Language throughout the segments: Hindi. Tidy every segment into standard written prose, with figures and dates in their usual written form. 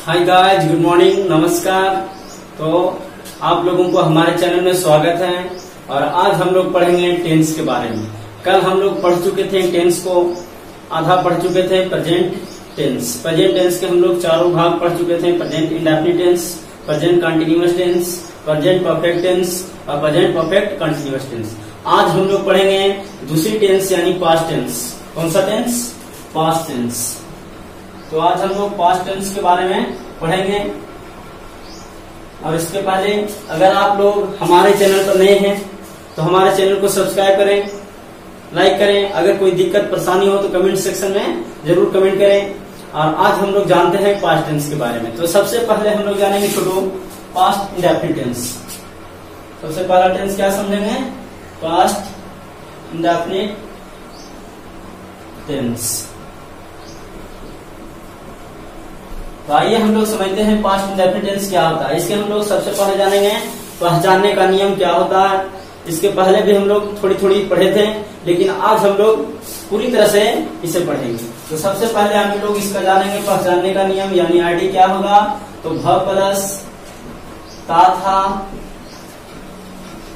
हाय गाइस, गुड मॉर्निंग, नमस्कार। तो आप लोगों को हमारे चैनल में स्वागत है। और आज हम लोग पढ़ेंगे टेंस के बारे में। कल हम लोग पढ़ चुके थे टेंस को, आधा पढ़ चुके थे प्रेजेंट टेंस। प्रेजेंट टेंस के हम लोग चारों भाग पढ़ चुके थे, present indefinite tense, present continuous tense, present perfect tense और प्रेजेंट परफेक्ट कंटिन्यूअस टेंस। आज हम लोग पढ़ेंगे दूसरी टेंस यानी पास्ट टेंस। कौन सा टेंस? Past tense. तो आज हम लोग पास्ट टेंस के बारे में पढ़ेंगे। और इसके पहले अगर आप लोग हमारे चैनल पर नए हैं तो हमारे चैनल को सब्सक्राइब करें, लाइक करें। अगर कोई दिक्कत परेशानी हो तो कमेंट सेक्शन में जरूर कमेंट करें। और आज हम लोग जानते हैं पास्ट टेंस के बारे में। तो सबसे पहले हम लोग जानेंगे छोटो पास्ट इंडेफिनिट टेंस। सबसे पहला टेंस क्या समझेंगे? Past indefinite tense. तो आइए हम लोग समझते हैं पास्ट इंडेफिनिट टेंस क्या होता है। इसके हम लोग सबसे पहले जानेंगे पहचानने का नियम क्या होता है। इसके पहले भी हम लोग थोड़ी थोड़ी पढ़े थे, लेकिन आज हम लोग पूरी तरह से इसे पढ़ेंगे। तो सबसे पहले हम लोग इसका जानेंगे पहचानने का नियम, यानी आईडी क्या होगा। तो भ प्लस ता था,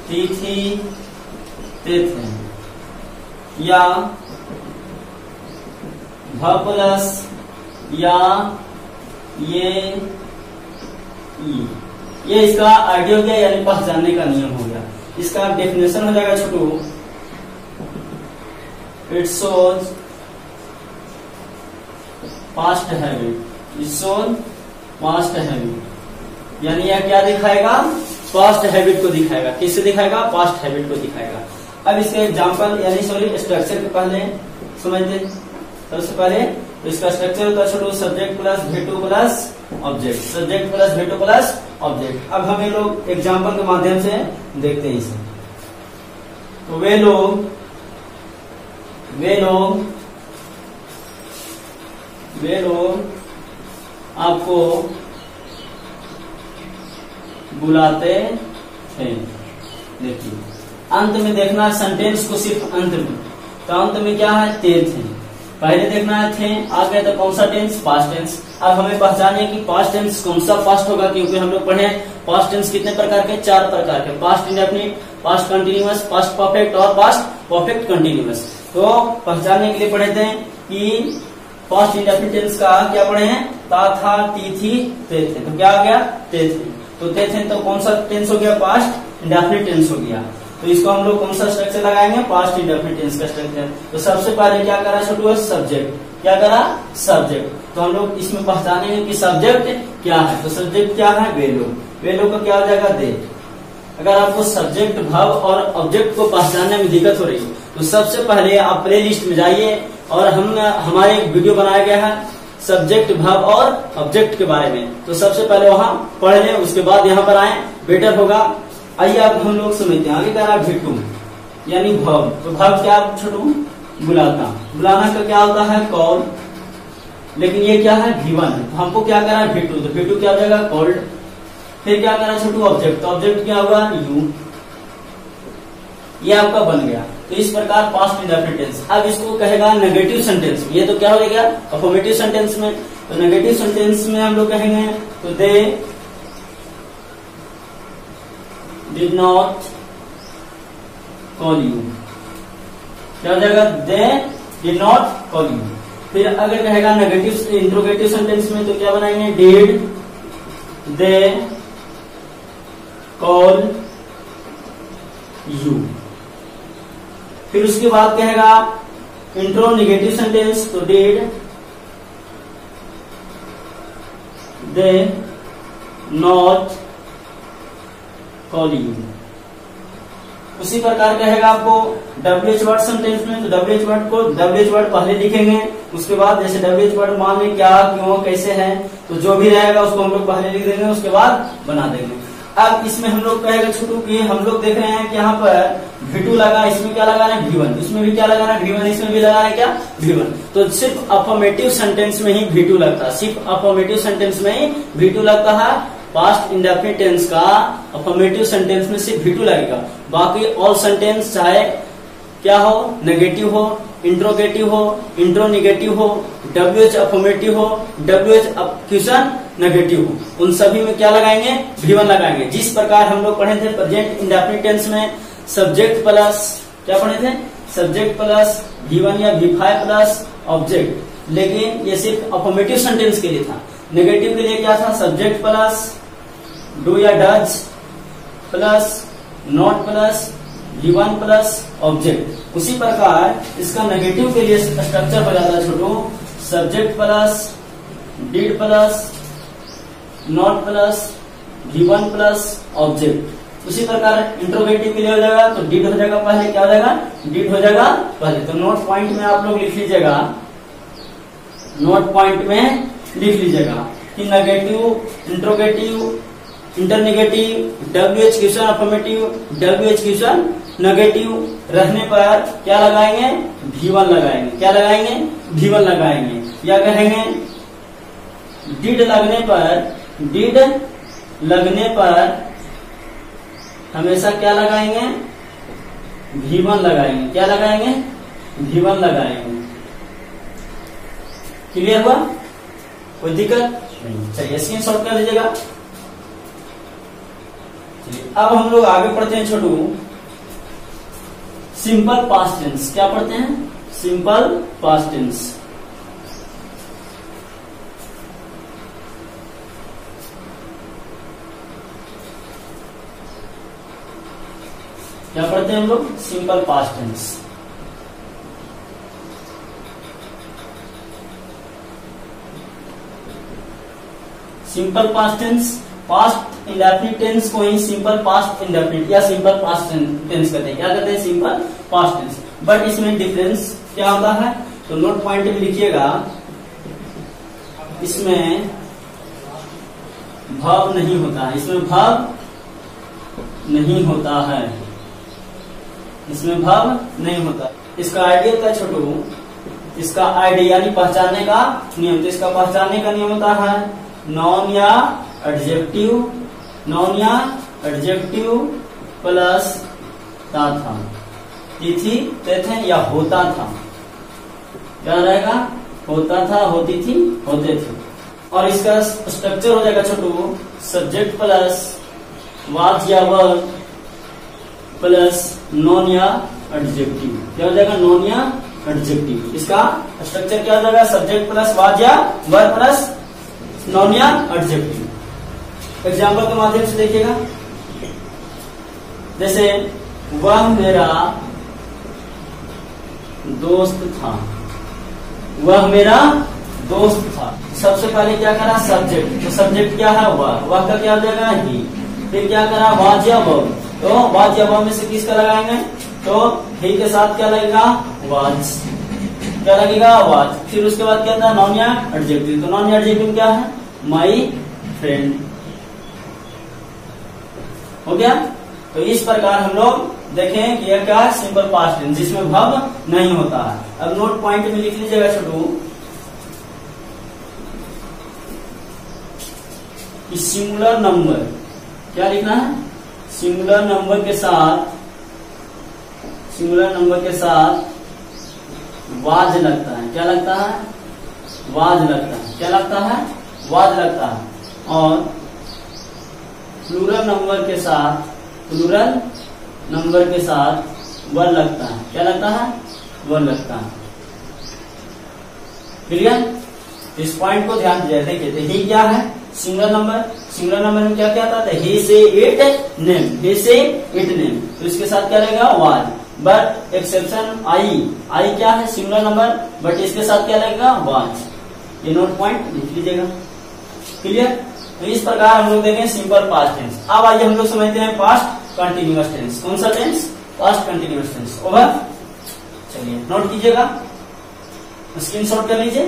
ती थी, ते थे, या भ प्लस या ये इसका आइडिया हो गया, यानी पहचानने का नियम हो गया। इसका डेफिनेशन हो जाएगा छोटू, it shows past habit. It shows past habit, यानी यह क्या दिखाएगा? पास्ट हैबिट को दिखाएगा। किससे दिखाएगा? पास्ट हैबिट को दिखाएगा। अब इसके एग्जांपल यानी सॉरी स्ट्रक्चर के पहले समझते। सबसे पहले तो इसका स्ट्रक्चर होता है छोटू subject plus V2 plus object, subject plus V2 plus object. अब हम ये लोग एग्जांपल के माध्यम से देखते हैं इसे। तो वे लोग आपको बुलाते थे। देखिए अंत में देखना सेंटेंस को, सिर्फ अंत में। तो अंत में क्या है? थे। पहले देखना है थे, आ गया तो कौन सा टेंस? Past tense. अब हमें पहचानिए कि पास्ट टेंस कौन सा पास्ट होगा, क्योंकि हम लोग पढ़े पास्ट टेंस कितने प्रकार के? 4 प्रकार के। Past indefinite, past continuous, past perfect और पास्ट परफेक्ट कंटिन्यूअस। तो पहचानने के लिए पढ़े थे कि पास्ट इंडेफिनिट टेंस का क्या पढ़े हैं? ता था, ती थी, ते थे। तो क्या आ गया? ते थे। तो ते थे तो कौन सा टेंस हो गया? पास्ट इंडेफिनिट टेंस हो गया। तो इसको हम लोग कौन सा स्ट्रक्चर लगाएंगे? पास्ट इंडेफिनिट टेंस का स्ट्रक्चर। तो सबसे पहले क्या करा छोटू? सब्जेक्ट। क्या करा? सब्जेक्ट। तो हम लोग इसमें पहचानेंगे कि सब्जेक्ट क्या है। तो सब्जेक्ट क्या है? वे लोग का क्या हो जाएगा? दे। अगर आपको सब्जेक्ट, वर्ब और ऑब्जेक्ट को पहचानने में दिक्कत हो रही है तो सबसे पहले आप प्ले लिस्ट में जाइए और हमारे एक वीडियो बनाया गया है सब्जेक्ट, वर्ब और ऑब्जेक्ट के बारे में। तो सबसे पहले वहां पढ़ लें, उसके बाद यहाँ पर आए, बेटर होगा। आइए अब हम लोग समझते हैं। आगे कह रहा V2 यानी वर्ब। तो वर्ब क्या छोटू? बुलाता। बुलाना का क्या होता है? कॉल। लेकिन ये क्या है? V1। तो हमको क्या करा है? V2। तो V2 क्या हो जाएगा? कॉल्ड। फिर क्या करा छोटू? ऑब्जेक्ट। तो ऑब्जेक्ट क्या होगा? यू। ये आपका बन गया। तो इस प्रकार पास्ट इंडेफिनिट टेंस। अब इसको कहेगा नेगेटिव सेंटेंस में। ये तो क्या हो गया? अफर्मेटिव सेंटेंस में। तो नेगेटिव सेंटेंस में हम लोग कहेंगे तो दे did not call you। क्या हो जाएगा? they did not call you। फिर अगर कहेगा नेगेटिव इंट्रोगेटिव सेंटेंस में तो क्या बनाएंगे? did they call you। फिर उसके बाद कहेगा इंट्रोनेगेटिव सेंटेंस तो did they not call you। उसी प्रकार कहेगा आपको WH वर्ड सेंटेंस में। तो WH वर्ड को WH वर्ड पहले लिखेंगे, उसके बाद जैसे WH वर्ड मान में क्या, क्यों, कैसे है, तो जो भी रहेगा उसको हम लोग पहले लिख देंगे, उसके बाद बना देंगे। अब इसमें हम लोग कहेगा छोटू कि हम लोग देख रहे हैं कि यहाँ पर V2 लगा, इसमें क्या लगाना है? V1। इसमें भी क्या लगाना है? V1। इसमें भी लगाना है क्या? V1। तो सिर्फ अफर्मेटिव सेंटेंस में ही V2 लगता है। सिर्फ अफर्मेटिव सेंटेंस में ही V2 लगता है। पास्ट इंडेफिनिट टेंस का अफर्मेटिव सेंटेंस में सिर्फ V2 लगेगा। बाकी ऑल सेंटेंस चाहे क्या हो, नेगेटिव हो, इंट्रोगेटिव हो, इंट्रोनेगेटिव हो, WH अफर्मेटिव हो, WH क्वेश्चन नेगेटिव हो, उन सभी में क्या लगाएंगे, V1 लगाएंगे। जिस प्रकार हम लोग पढ़े थे प्रेजेंट इंडेफिनिट टेंस में सब्जेक्ट प्लस क्या पढ़े थे, सब्जेक्ट प्लस V1 या V5 प्लस ऑब्जेक्ट, लेकिन ये सिर्फ अफर्मेटिव सेंटेंस के लिए था। नेगेटिव के लिए क्या था, सब्जेक्ट प्लस डू या does plus not plus V1 plus object. उसी प्रकार इसका नेगेटिव के लिए स्ट्रक्चर हो जाता है छोटू, subject plus did plus not plus V1 plus object. उसी प्रकार इंट्रोगेटिव के लिए हो जाएगा तो डिड हो जाएगा पहले, क्या हो जाएगा, डिड हो जाएगा पहले। तो नोट पॉइंट में आप लोग लिख लीजिएगा, नोट पॉइंट में लिख लीजिएगा कि negative, interrogative, internegative, WH question affirmative, WH question negative रहने पर क्या लगाएंगे, V1 लगाएंगे। क्या लगाएंगे, V1 लगाएंगे। या कहेंगे डिड लगने पर हमेशा क्या लगाएंगे, V1 लगाएंगे। क्या लगाएंगे, V1 लगाएंगे। क्लियर हुआ, कोई दिक्कत नहीं। चलिए स्क्रीनशॉट कर लीजिएगा। अब हम लोग आगे पढ़ते हैं छोटू, सिंपल पास्ट टेंस। क्या पढ़ते हैं, सिंपल पास्ट टेंस। क्या पढ़ते हैं हम लोग, simple past tense. Simple past tense, past indefinite tense को ही सिंपल पास्ट इंडेफिनिट या सिंपल पास्ट टेंस कहते हैं। क्या कहते हैं, सिंपल पास्ट टेंस। बट इसमें डिफरेंस क्या होता है, तो नोट पॉइंट में लिखिएगा, इसमें भाव नहीं होता है, इसमें भाव नहीं होता है, इसमें भाव नहीं होता। इसका आइडिया क्या छोटू, इसका आइडिया यानी पहचानने का नियम। तो इसका पहचानने का नियम होता है नॉन या एडजेक्टिव, नॉन या एडजेक्टिव प्लस था, तिथि, थे या होता था। क्या रहेगा, होता था, होती थी, होते थे। और इसका स्ट्रक्चर हो जाएगा छोटू, सब्जेक्ट प्लस वाज या वर प्लस नॉन या एडजेक्टिव। क्या हो जाएगा, नॉन या एडजेक्टिव। इसका स्ट्रक्चर क्या हो जाएगा, सब्जेक्ट प्लस वाज या वर प्लस नॉन या एडजेक्टिव। एग्जाम्पल के माध्यम से देखिएगा, जैसे वह मेरा दोस्त था, वह मेरा दोस्त था। सबसे पहले क्या करा, सब्जेक्ट। तो सब्जेक्ट क्या है, वह का क्या हो जाएगा, ही। फिर क्या करा, वाज या वह। तो वाज या वह में से किसका लगाएंगे, तो ही के साथ क्या लगेगा, वाज। क्या लगेगा, वाज। फिर उसके बाद क्या था, नॉन या एडजेक्टिव। तो नॉन या एडजेक्टिव क्या है, माई फ्रेंड। हो गया। तो इस प्रकार हम लोग देखें कि यह क्या है, सिंपल पास्ट टेंस जिसमें वर्ब नहीं होता है। अब नोट पॉइंट में लिख लीजिएगा छोटू, सिंगुलर नंबर। क्या लिखना है, सिंगुलर नंबर के साथ, सिंगुलर नंबर के साथ वाज लगता है। क्या लगता है, वाज लगता है। क्या लगता है, वाज लगता है। और प्लूरल नंबर के साथ, प्लूरल नंबर के साथ वर लगता है। क्या लगता है, वर लगता है। क्लियर। इस पॉइंट को ध्यान दीजिए। देखिए ही क्या है, सिंगुलर नंबर। सिंगुलर नंबर में क्या क्या आता है, ही से इट नेम, ही से इट नेम। तो इसके साथ क्या रहेगा, वाज। बट एक्सेप्शन आई, आई क्या है, सिंगुलर नंबर, बट इसके साथ क्या लगेगा, वाज। ये नोट पॉइंट लिख लीजिएगा। क्लियर। तो इस प्रकार हम लोग देखें सिंपल पास्ट टेंस। अब आइए हम लोग समझते हैं पास्ट कंटिन्यूअस टेंस। कौन सा tense, past continuous tense. Over. चलिए नोट कीजिएगा, स्क्रीनशॉट कर लीजिए।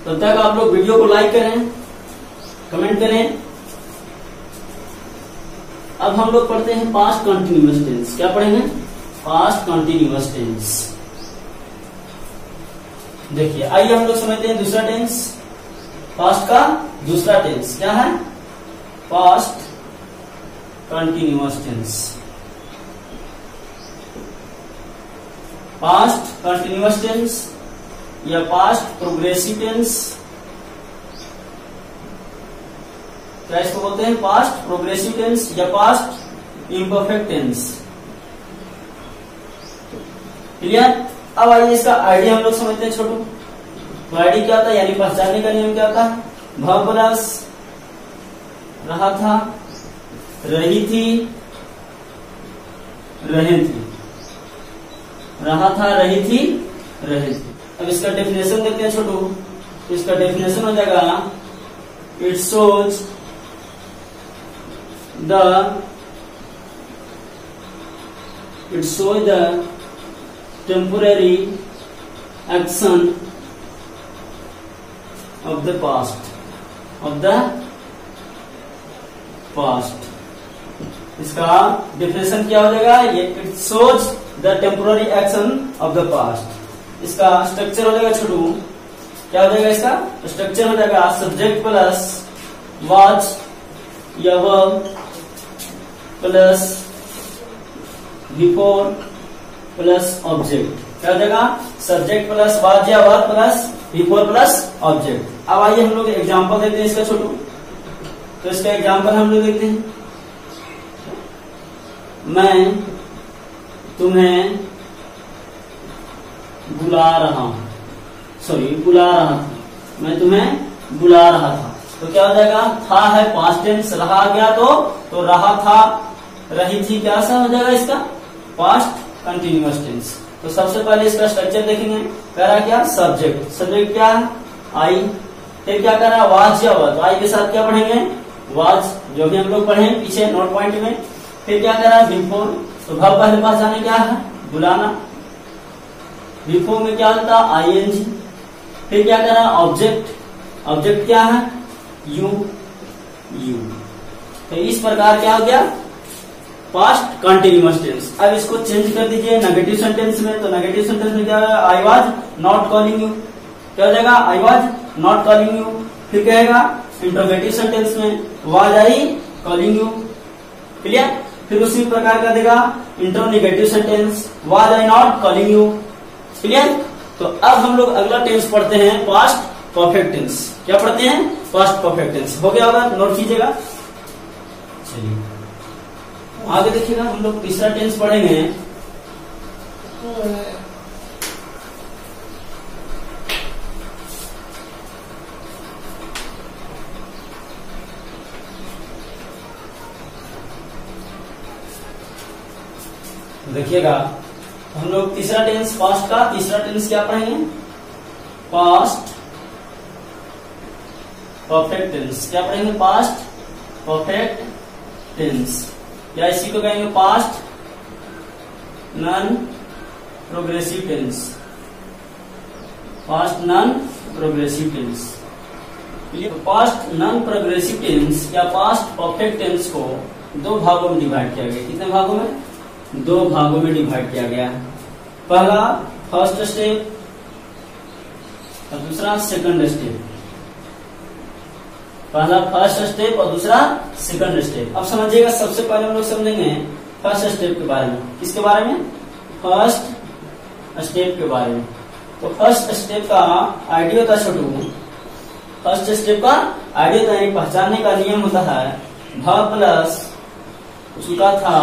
तब तक आप लोग वीडियो को लाइक करें, कमेंट करें। अब हम लोग पढ़ते हैं पास्ट कंटिन्यूअस टेंस। क्या पढ़ेंगे, पास्ट कंटिन्यूअस टेंस। देखिए आइए हम लोग समझते हैं दूसरा टेंस, पास्ट का दूसरा टेंस क्या है, past continuous tense. Past continuous tense या पास्ट प्रोग्रेसिव टेंस, क्या इसको बोलते हैं? पास्ट प्रोग्रेसिव टेंस या पास्ट इम्परफेक्ट टेंस। क्लियर? अब आइए इसका आईडी हम लोग समझते हैं छोटू। तो आईडी क्या था, यानी पहचानने का नियम क्या था? भ प्लस रहा था, रही थी, रहे थी, रहा था, रही थी, रहे थी। अब इसका डेफिनेशन देखते हैं छोटू। तो इसका डेफिनेशन हो जाएगा, it shows the temporary action of the past, of the past। इसका डिफिनेशन क्या हो जाएगा? ये it shows the temporary action of the past. इसका स्ट्रक्चर हो जाएगा छोटू, क्या हो जाएगा? इसका स्ट्रक्चर हो जाएगा सब्जेक्ट प्लस वाज या verb plus before plus object. क्या हो जाएगा? सब्जेक्ट प्लस वाज या verb plus before plus object. अब आइए हम लोग एग्जांपल देखते हैं इसका छोटू। तो इसका एग्जांपल हम लोग देखते हैं, मैं तुम्हें बुला रहा हूं, बुला रहा था, मैं तुम्हें बुला रहा था। तो क्या हो जाएगा? था है पास्ट टेंस, रहा गया तो रहा था, रही थी, क्या सा हो जाएगा इसका? Past continuous tense. तो सबसे पहले इसका स्ट्रक्चर देखेंगे। कह रहा क्या? सब्जेक्ट, सब्जेक्ट क्या है? आई। फिर क्या कर रहा है? वाज या वर्ब। तो आई के साथ क्या पढ़ेंगे? वाज, जो भी हम लोग पढ़े पीछे नोट पॉइंट में। फिर क्या कर रहा है? बिफोर। तो वर्ब पहले पास जाने क्या है? बुलाना। बिफोर में क्या होता है? आईएनजी। फिर क्या कर रहा है? ऑब्जेक्ट। ऑब्जेक्ट क्या है? यू। तो इस प्रकार क्या हो गया? Past continuous tense. अब इसको चेंज कर दीजिए नेगेटिव सेंटेंस में। तो नेगेटिव सेंटेंस में क्या है? I was not calling you. क्या हो जाएगा? I was not calling you. फिर क्या आएगा? इंट्रोगेटिव सेंटेंस में was I calling you. Clear? फिर उसी प्रकार का देगा intronegative sentence, was I not calling you. Clear? तो अब हम लोग अगला टेंस पढ़ते हैं, पास्ट परफेक्ट टेंस। क्या पढ़ते हैं? Past perfect tense. हो गया होगा? नोट कीजिएगा। चलिए आगे देखिएगा, हम लोग तीसरा टेंस पढ़ेंगे। देखिएगा, हम लोग तीसरा टेंस पास्ट का तीसरा टेंस क्या पढ़ेंगे? Past perfect tense. क्या पढ़ेंगे? पास्ट परफेक्ट टेंस, या इसी को कहेंगे past non progressive tense. Past non progressive tense. Past non progressive tense या पास्ट परफेक्ट टेंस को दो भागों में डिवाइड किया गया। कितने भागों में? दो भागों में डिवाइड किया गया। पहला फर्स्ट स्टेप और दूसरा सेकंड स्टेप। पहला फर्स्ट स्टेप और दूसरा सेकंड स्टेप। अब समझिएगा, सबसे पहले हम लोग समझेंगे फर्स्ट स्टेप के बारे में। किसके बारे में? फर्स्ट स्टेप के बारे में। तो फर्स्ट स्टेप का आइडिया होता है छोटू, फर्स्ट स्टेप का आइडिया होता है, पहचानने का नियम होता है भ प्लस चुका था,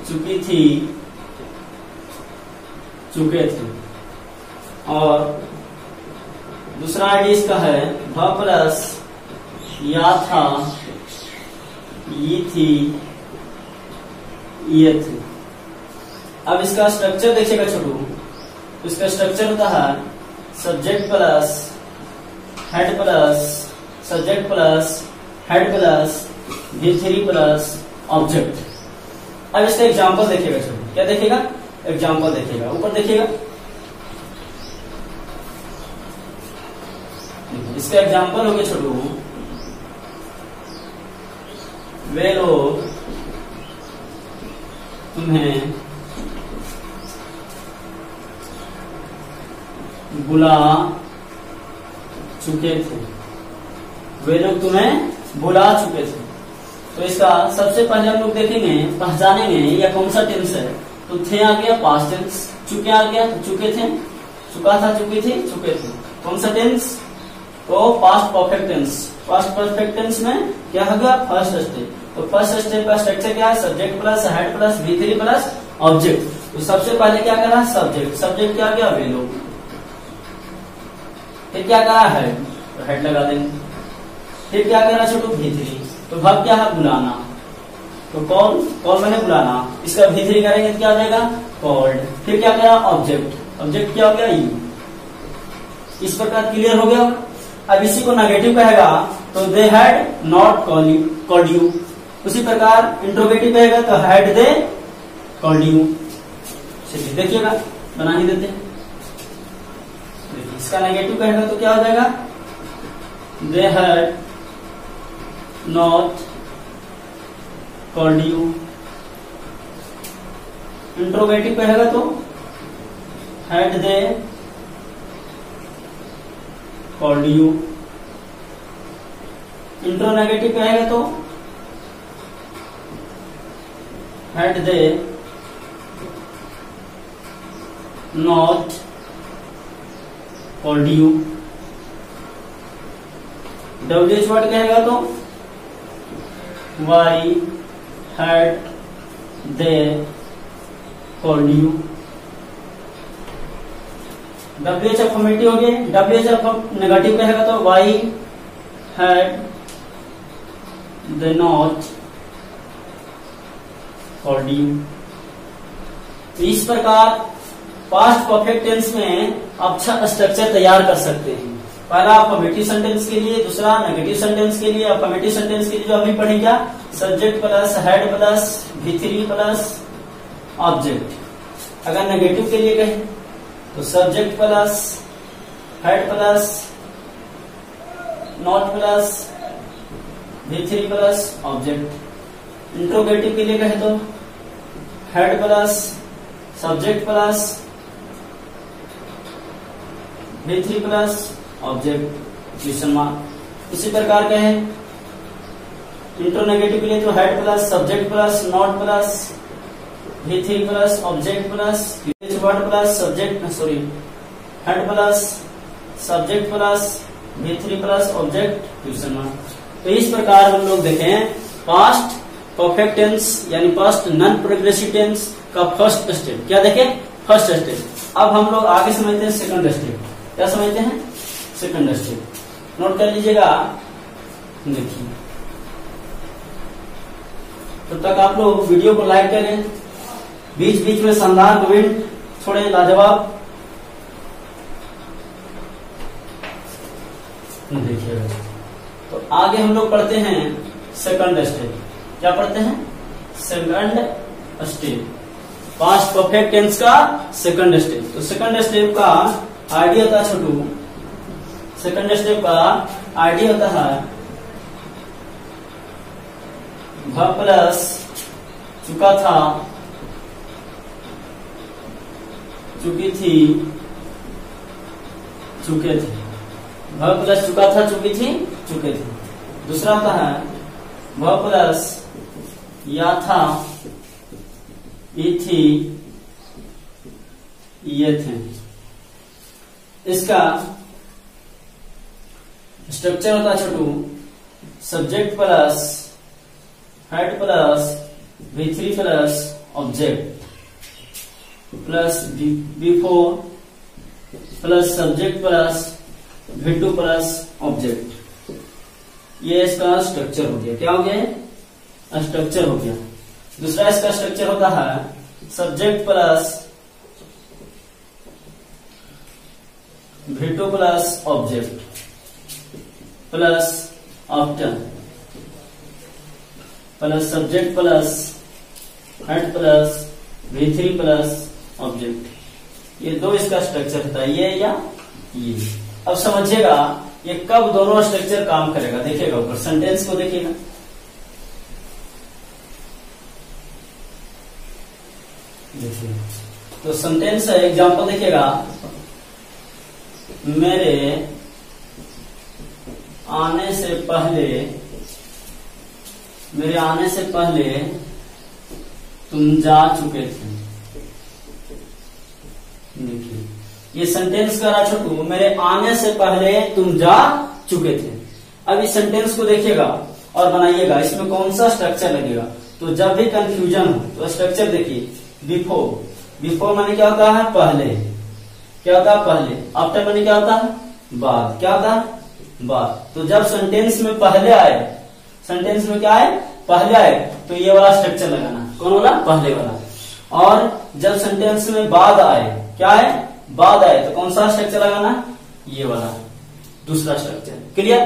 चुकी थी, चुके थे। और दूसरा आइडिया इसका है भ प्लस या था, ये थी, ये थे। अब इसका स्ट्रक्चर देखिएगा छोटू, इसका स्ट्रक्चर होता है subject plus head plus subject plus head plus V3 plus object. अब इसका एग्जांपल देखिएगा छोटू, क्या देखिएगा? एग्जांपल देखिएगा, ऊपर देखिएगा। इसका एग्जांपल हो गया छोटू, वे लोग तुम्हें बुला चुके थे। वे लोग तुम्हें बुला चुके थे। तो इसका सबसे पहले हम लोग देखेंगे, पहचानेंगे या कौन सा टेंस है। तो थे आ गया पास्ट टेंस, चुके आ गया तो चुके थे, चुका था, चुकी थी, चुके थे। कौन सा टेंस? तो past perfect tense. Past perfect tense में क्या होगा? First step. तो फर्स्ट स्टेप का स्ट्रक्चर क्या है? Subject plus head plus V3 plus object. तो सबसे पहले क्या करा? सब्जेक्ट। सब्जेक्ट क्या गया? वेलो। फिर क्या करा? हेड, तो हेड लगा देंगे। फिर क्या करा छोटू? V3। तो वर्ब क्या है? बुलाना। तो कॉल, कॉल मैंने बुलाना, इसका V3 करेंगे तो क्या आ जाएगा? कॉल्ड। फिर क्या करा? ऑब्जेक्ट। ऑब्जेक्ट क्या हो गया? यू। इस प्रकार क्लियर हो गया। अब इसी को नेगेटिव कहेगा तो दे हैड नॉट कॉल्ड यू। उसी प्रकार इंट्रोगेटिव कहेगा तो हैड दे कॉल्ड यू। चलिए देखिएगा, बना ही देते हैं। देखिए इसका नेगेटिव कहेगा तो क्या हो जाएगा? They had not called you. Interrogative कहेगा तो had they called you. Intronegative कहेगा तो had they not called you. WH word कहेगा तो why had they called you. WH affirmative हो गया। WH नेगेटिव कहेगा तो why had they not called you. इस प्रकार पास्ट परफेक्ट टेंस में अच्छा स्ट्रक्चर तैयार कर सकते हैं। पहला अफर्मेटिव सेंटेंस के लिए, दूसरा नेगेटिव सेंटेंस के लिए। अफर्मेटिव सेंटेंस के लिए जो अभी पढ़े क्या? Subject plus head plus V3 plus object. अगर नेगेटिव के लिए कहें तो subject plus head plus not plus V3 plus object. Interrogative के लिए कहे तो head plus subject plus V3 plus object question mark. इसी प्रकार कहे इंट्रोनेगेटिव के लिए तो head plus subject plus not plus V3 plus object plus word plus subject sorry head plus subject plus V3 plus object question mark. तो इस प्रकार हम लोग देखें पास्ट परफेक्ट टेंस यानी पास्ट नॉन प्रोग्रेसिव टेंस का फर्स्ट स्टेप। क्या देखें? First step. अब हम लोग आगे समझते हैं सेकंड स्टेप। क्या समझते हैं? Second step. नोट कर लीजिएगा। देखिए तब तक आप लोग वीडियो को लाइक करें, बीच बीच में शानदार कमेंट छोड़े लाजवाब। देखिएगा तो आगे हम लोग पढ़ते हैं सेकंड स्टेप। क्या पढ़ते हैं? Second step, past perfect tense का सेकंड स्टेप। तो सेकंड स्टेप का आइडिया होता है छोटू, सेकंड स्टेप का आइडिया होता है वर्ब प्लस चुका था, चुकी थी, चुके थे। वर्ब प्लस चुका था, चुकी थी, चुके थे। दूसरा होता है वर्ब प्लस या था, ये थी, ये थे। इसका स्ट्रक्चर होता है छोटू subject plus head plus V3 plus object plus V4 plus subject plus V2 plus object. ये इसका स्ट्रक्चर हो गया। क्या हो गया? स्ट्रक्चर हो गया। दूसरा इसका स्ट्रक्चर होता है subject plus V2 plus object plus after plus subject plus head plus V3 plus object. ये दो इसका स्ट्रक्चर होता है, ये या ये। अब समझिएगा ये कब दोनों स्ट्रक्चर काम करेगा। देखिएगा ऊपर सेंटेंस को देखिएगा। देखिए तो सेंटेंस है, एग्जांपल देखिएगा। मेरे आने से पहले, मेरे आने से पहले तुम जा चुके थे। देखिए ये सेंटेंस कह रहा छोटू, मेरे आने से पहले तुम जा चुके थे। अब इस सेंटेंस को देखिएगा और बनाइएगा, इसमें कौन सा स्ट्रक्चर लगेगा। तो जब भी कंफ्यूजन हो तो स्ट्रक्चर देखिए, बिफोर, बिफोर माने क्या होता है पहले, क्या होता है पहले, आफ्टर माने क्या होता है बाद, क्या होता है बाद। तो जब सेंटेंस में पहले आए, सेंटेंस में क्या आए पहले आए, तो ये वाला स्ट्रक्चर लगाना, कौन वाला पहले वाला। और जब सेंटेंस में बाद आए, क्या है बाद आए, तो कौन सा स्ट्रक्चर लगाना, ये वाला दूसरा स्ट्रक्चर। क्लियर,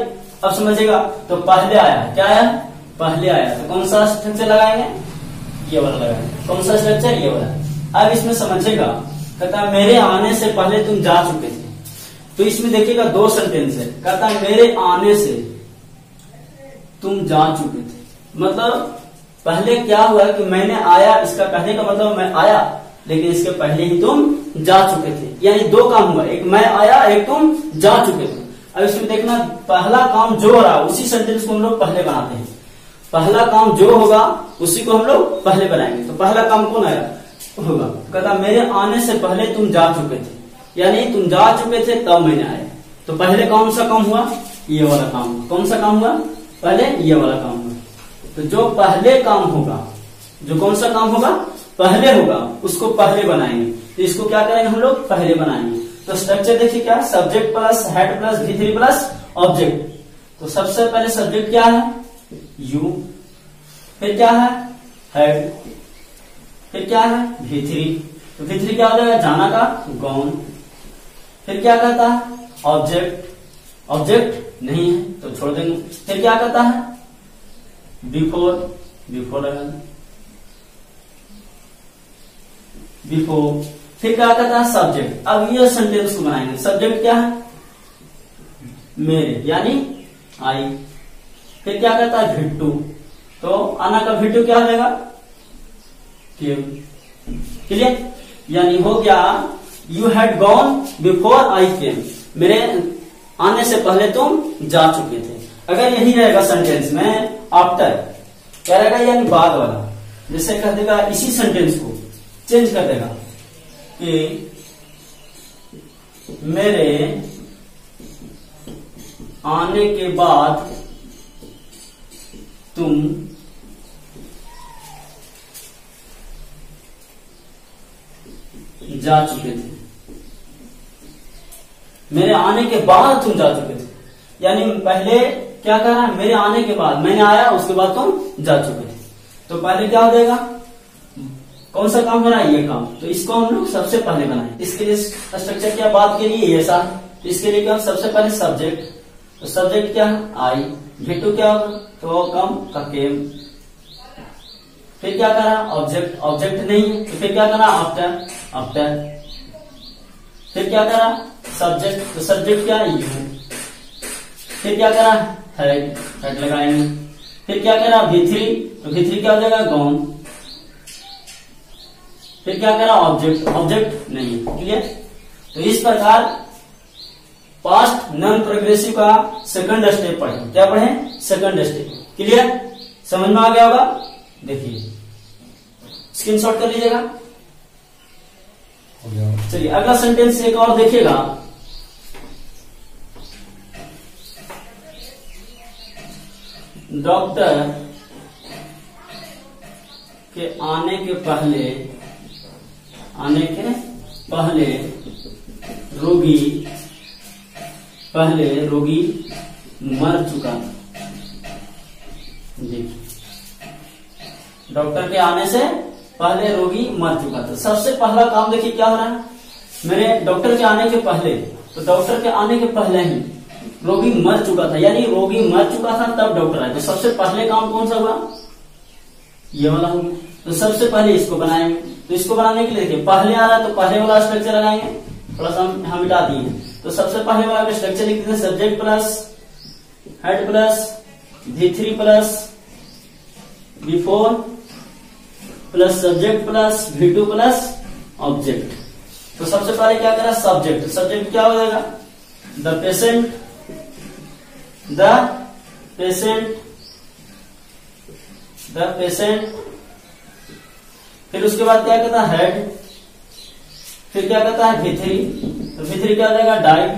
अब समझिएगा। तो पहले आया, क्या आया पहले आया, तो कौन सा स्ट्रक्चर लगाएंगे, ये वाला लगाएंगे। कौन सा स्ट्रक्चर, ये वाला। अब इसमें समझिएगा, कहता है मेरे आने से पहले तुम जा चुके थे। तो इसमें देखिएगा दो सेंटेंस है, कहता है मेरे आने से तुम जा चुके थे, मतलब पहले क्या हुआ कि मैंने आया, इसका कहने का मतलब मैं आया, लेकिन इसके पहले ही तुम जा चुके थे। यानी दो काम हुआ, एक मैं आया, एक तुम जा चुके थे। अब इसमें देखना, पहला काम जो हो रहा है उसी सेंटेंस को हम लोग पहले बनाते हैं। पहला काम जो होगा उसी को हम लोग पहले बनाएंगे। तो पहला काम कौन आया होगा, कहता मेरे आने से पहले तुम जा चुके थे, यानी तुम जा चुके थे तब मैंने आया। तो पहले कौन सा काम हुआ, ये वाला काम हुआ। कौन सा काम हुआ, पहले ये वाला काम हुआ। तो जो पहले काम होगा, जो कौन सा काम होगा पहले होगा, उसको पहले बनाएंगे। तो इसको क्या करेंगे हम लोग पहले बनाएंगे। तो स्ट्रक्चर देखिए क्या, subject plus head plus V3 plus object. तो सबसे पहले सब्जेक्ट क्या है यू, फिर क्या है हेड, फिर क्या है V3। तो V3 क्या हो जाएगा, जाना का गॉन। फिर क्या कहता है ऑब्जेक्ट, ऑब्जेक्ट नहीं है तो छोड़ देंगे। फिर क्या कहता है बिफोर, बिफोर लगाना बिफोर। फिर क्या कहता है सब्जेक्ट। अब ये सेंटेंस को बनाएंगे, सब्जेक्ट क्या है मेरे, यानी आई। फिर क्या कहता है भिट्टू, तो आना का भिट्टू क्या हो जाएगा केम। क्लियर, यानी हो गया you had gone before I came, मेरे आने से पहले तुम जा चुके थे। अगर यही रहेगा सेंटेंस में आफ्टर क्या रहेगा, यानी बाद वाला। जैसे कह देगा इसी सेंटेंस को चेंज कर देगा कि मेरे आने के बाद तुम जा चुके थे, मेरे आने के बाद तुम जा चुके थे। यानी पहले क्या कह रहा है, मेरे आने के बाद, मैंने आया उसके बाद तुम जा चुके थे। तो पहले क्या हो जाएगा, कौन सा काम हो रहा है ये काम, तो इसको हम लोग सबसे पहले बनाए। इसके लिए स्ट्रक्चर क्या बात के लिए ऐसा, तो इसके लिए क्या सबसे पहले सब्जेक्ट। तो सब्जेक्ट क्या है आई, भिट्टू क्या होगा तो कम का केम। फिर क्या करा ऑब्जेक्ट, ऑब्जेक्ट नहीं है तो फिर क्या करा आफ्टर, आफ्टर। फिर क्या करा सब्जेक्ट, तो सब्जेक्ट क्या यू। फिर क्या करा हेड, हेड लगाएंगे। फिर क्या करा V3, तो V3 क्या हो जाएगा गॉन। फिर क्या करा ऑब्जेक्ट, ऑब्जेक्ट नहीं। क्लियर, तो इस प्रकार पास्ट नॉन प्रोग्रेसिव का सेकंड स्टेप पढ़े। क्या पढ़े, सेकंड स्टेप। क्लियर, समझ में आ गया होगा। देखिए स्क्रीनशॉट कर लीजिएगा। चलिए अगला सेंटेंस एक और देखिएगा। डॉक्टर के आने के पहले, आने के पहले रोगी मर चुका था। देखिए डॉक्टर के आने से पहले रोगी मर चुका था। सबसे पहला काम देखिए क्या हो रहा है, मेरे डॉक्टर के आने के पहले, तो डॉक्टर के आने के पहले ही रोगी मर चुका था, यानी रोगी मर चुका था तब डॉक्टर आए। तो सबसे पहले काम कौन सा हुआ, ये वाला होगा। तो सबसे पहले इसको बनाएंगे। तो इसको बनाने के लिए देखिए पहले आ रहा है तो पहले वाला स्ट्रक्चर लगाएंगे। थोड़ा सा हम यहाँ मिटा दिए। तो सबसे पहले वाला स्ट्रक्चर लिख देते हैं, subject plus head plus V3 plus before plus subject plus V2 plus object. तो सबसे पहले क्या करा सब्जेक्ट, सब्जेक्ट क्या हो जाएगा the patient, the patient, the patient. फिर उसके बाद क्या कहता हेड, फिर क्या कहता है V3, तो V3 क्या हो जाएगा डाइड,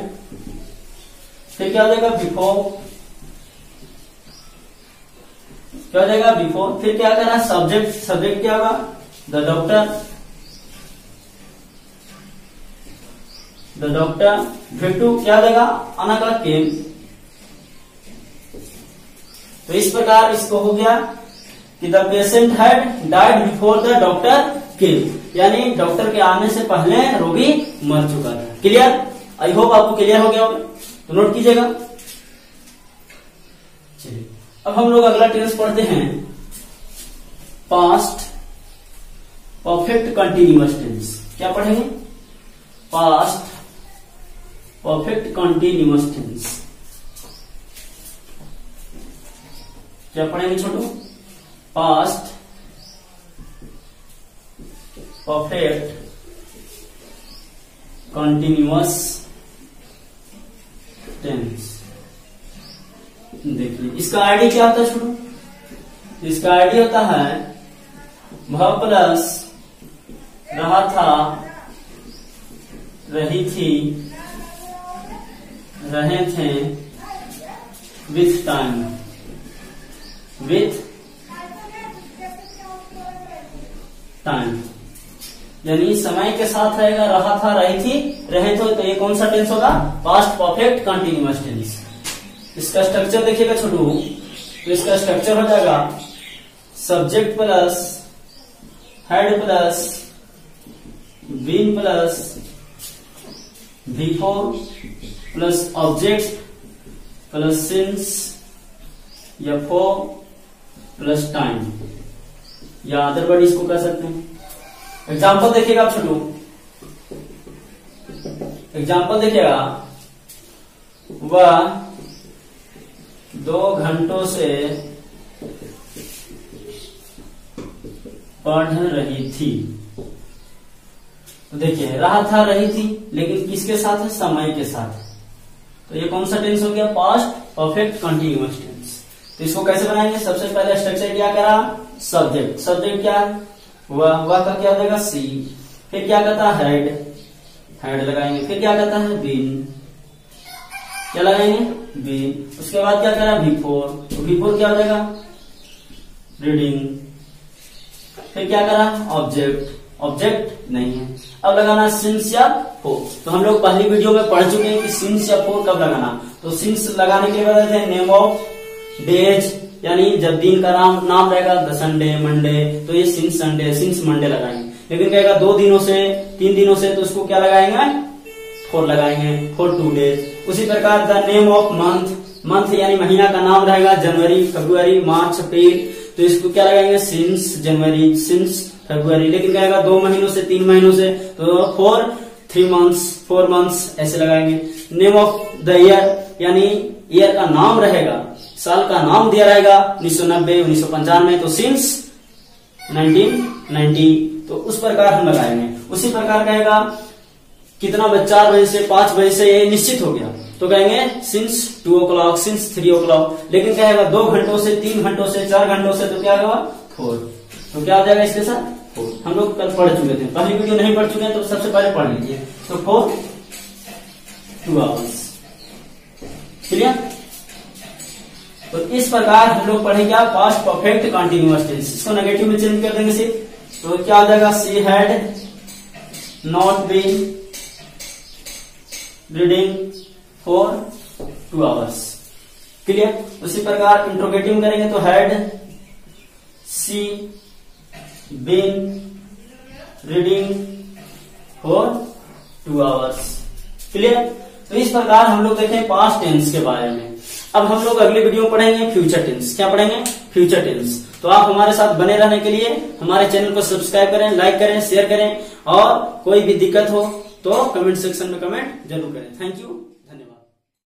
फिर क्या हो जाएगा बिफोर, क्या हो जाएगा बिफोर, फिर क्या करना है सब्जेक्ट, सब्जेक्ट क्या होगा द डॉक्टर, V2 क्या हो जाएगा आना का केम। तो इस प्रकार इसको हो गया कि the patient had died before the doctor केम, यानी डॉक्टर के आने से पहले रोगी मर चुका था। क्लियर? आई होप आपको क्लियर हो गया होगा, तो नोट कीजिएगा। चलिए अब हम लोग अगला टेंस पढ़ते हैं, पास्ट परफेक्ट कंटिन्यूअस टेंस। क्या पढ़ेंगे? Past perfect continuous tense. क्या पढ़ेंगे छोटू? Past perfect continuous tense. देखिए इसका आईडी क्या होता है छोटू? इसका आईडी होता है वह प्लस रहा था, रही थी, रहे थे, विथ टाइम, विथ टाइम, यानी समय के साथ रहेगा। रहा था, रही थी, रहे थे, तो ये कौन सा टेंस होगा? Past perfect continuous tense. इसका स्ट्रक्चर देखिएगा छोटू, तो इसका स्ट्रक्चर हो जाएगा subject plus head plus been plus before plus object plus since या फॉर प्लस टाइम, या अदर वर्ड इसको कह सकते हैं। एग्जाम्पल देखिएगा आप छोटू, एग्जाम्पल देखिएगा, वह 2 घंटों से पढ़ रही थी। तो देखिए रहा था, रही थी, लेकिन किसके साथ है? समय के साथ। तो ये कौन सा टेंस हो गया? Past perfect continuous tense. तो इसको कैसे बनाएंगे? सबसे पहले स्ट्रक्चर क्या करा? सब्जेक्ट, सब्जेक्ट क्या? वह का क्या हो जाएगा? सी, फिर क्या कहता है? हेड, हेड लगाएंगे, फिर क्या कहता है? बीन, क्या लगाएंगे? बीन। उसके बाद क्या करा? बिफोर, तो बिफोर क्या हो जाएगा? रीडिंग, फिर क्या करा? ऑब्जेक्ट, ऑब्जेक्ट नहीं है। अब लगाना सिंस या फोर। तो हम लोग पहली वीडियो में पढ़ चुके हैं कि सिंस या फोर कब लगाना। तो सिंस लगाने के बाद नेम ऑफ डेज, यानी जब दिन का नाम रहेगा द संडे, मंडे, तो ये सिंस संडे, सिंस मंडे लगाएंगे। लेकिन कहेगा 2 दिनों से, 3 दिनों से, तो उसको क्या लगाएंगे? 4 लगाएंगे, फॉर 2 डेज। उसी प्रकार the name of month, month यानी महीना का नाम रहेगा जनवरी, फरवरी, मार्च, अप्रैल, तो इसको क्या लगाएंगे? सिंस जनवरी, सिंस फरवरी। लेकिन कहेगा 2 महीनों से, 3 महीनों से, तो फॉर 3 मंथ्स, 4 मंथ्स ऐसे लगाएंगे। नेम ऑफ द ईयर, यानी ईयर का नाम रहेगा, साल का नाम दिया रहेगा 1990, 1995, तो सिंस 1990, तो उस प्रकार हम लगाएंगे। उसी प्रकार कहेगा कितना बजे, 4 बजे से 5 बजे से, ये निश्चित हो गया, तो कहेंगे सिंस 2 o'clock, सिंस 3 o'clock। लेकिन कहेगा 2 घंटों से, 3 घंटों से, 4 घंटों से, तो क्या होगा? 4, तो क्या हो जाएगा इसके साथ? 4। हम लोग कल पढ़ चुके थे, पहली वीडियो नहीं पढ़ चुके हैं तो सबसे पहले पढ़ लीजिए। तो 4 2 hours। क्लियर? तो इस प्रकार हम लोग पढ़े क्या? Past perfect continuous tense. इसको नेगेटिव में चेंज कर देंगे सिर्फ, तो क्या हो जाएगा? She had not been reading for 2 hours। Clear? उसी प्रकार इंट्रोगेटिव में करेंगे तो had she been reading for 2 hours। Clear? तो इस प्रकार हम लोग देखें पास्ट टेंस के बारे में। अब हम लोग अगली वीडियो में पढ़ेंगे फ्यूचर टेंस। क्या पढ़ेंगे? Future tense. तो आप हमारे साथ बने रहने के लिए हमारे चैनल को सब्सक्राइब करें, लाइक करें, शेयर करें, और कोई भी दिक्कत हो तो कमेंट सेक्शन में कमेंट जरूर करें। Thank you.